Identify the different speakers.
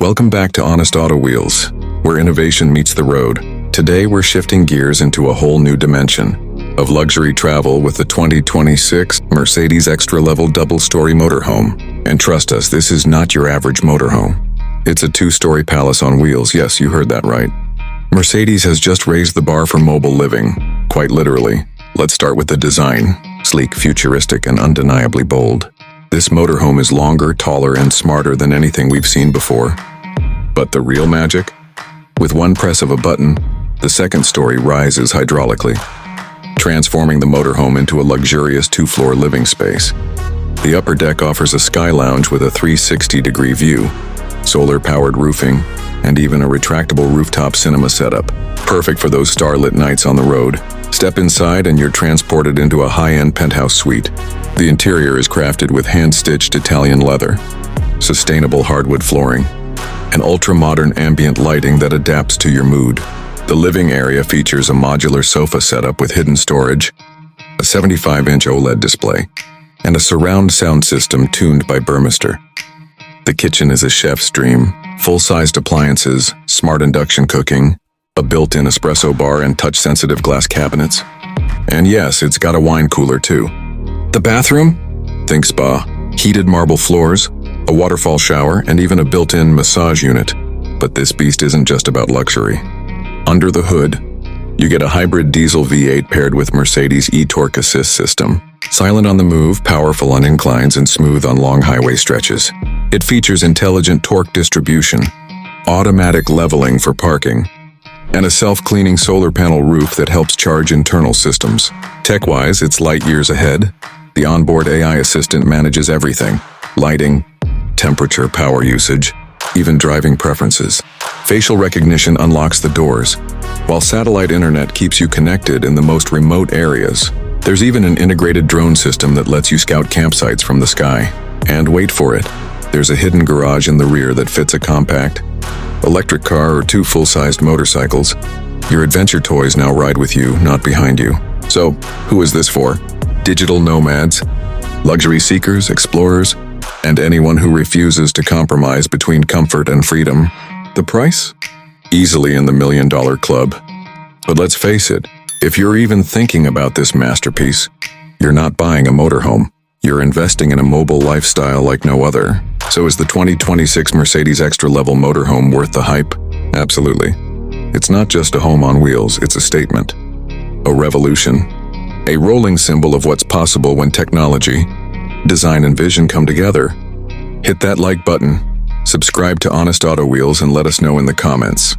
Speaker 1: Welcome back to Honest Auto Wheels, where innovation meets the road. Today we're shifting gears into a whole new dimension of luxury travel with the 2026 Mercedes extra-level double-story motorhome. And trust us, this is not your average motorhome. It's a two-story palace on wheels. Yes, you heard that right. Mercedes has just raised the bar for mobile living, quite literally. Let's start with the design. Sleek, futuristic, and undeniably bold. This motorhome is longer, taller, and smarter than anything we've seen before. But the real magic? With one press of a button, the second story rises hydraulically, transforming the motorhome into a luxurious two-floor living space. The upper deck offers a sky lounge with a 360-degree view, solar-powered roofing, and even a retractable rooftop cinema setup, perfect for those starlit nights on the road. Step inside and you're transported into a high-end penthouse suite. The interior is crafted with hand-stitched Italian leather, sustainable hardwood flooring, and ultra-modern ambient lighting that adapts to your mood. The living area features a modular sofa setup with hidden storage, a 75-inch OLED display, and a surround sound system tuned by Burmester. The kitchen is a chef's dream, full-sized appliances, smart induction cooking, a built-in espresso bar, and touch-sensitive glass cabinets. And yes, it's got a wine cooler too. The bathroom? Think spa. Heated marble floors, a waterfall shower, and even a built-in massage unit. But this beast isn't just about luxury. Under the hood, you get a hybrid diesel V8 paired with Mercedes e-torque assist system. Silent on the move, powerful on inclines, and smooth on long highway stretches. It features intelligent torque distribution, automatic leveling for parking, and a self-cleaning solar panel roof that helps charge internal systems. Tech-wise, it's light years ahead. The onboard AI assistant manages everything: lighting, temperature, power usage, even driving preferences. Facial recognition unlocks the doors, while satellite internet keeps you connected in the most remote areas. There's even an integrated drone system that lets you scout campsites from the sky. And wait for it, there's a hidden garage in the rear that fits a compact electric car or two full-sized motorcycles. Your adventure toys now ride with you, not behind you. So, who is this for? Digital nomads, luxury seekers, explorers, and anyone who refuses to compromise between comfort and freedom. The price? Easily in the $1 million club. But let's face it, if you're even thinking about this masterpiece, you're not buying a motorhome. You're investing in a mobile lifestyle like no other. So is the 2026 Mercedes extra-level motorhome worth the hype? Absolutely. It's not just a home on wheels, it's a statement. A revolution. A rolling symbol of what's possible when technology, design, and vision come together. Hit that like button, subscribe to Honest Auto Wheels, and let us know in the comments.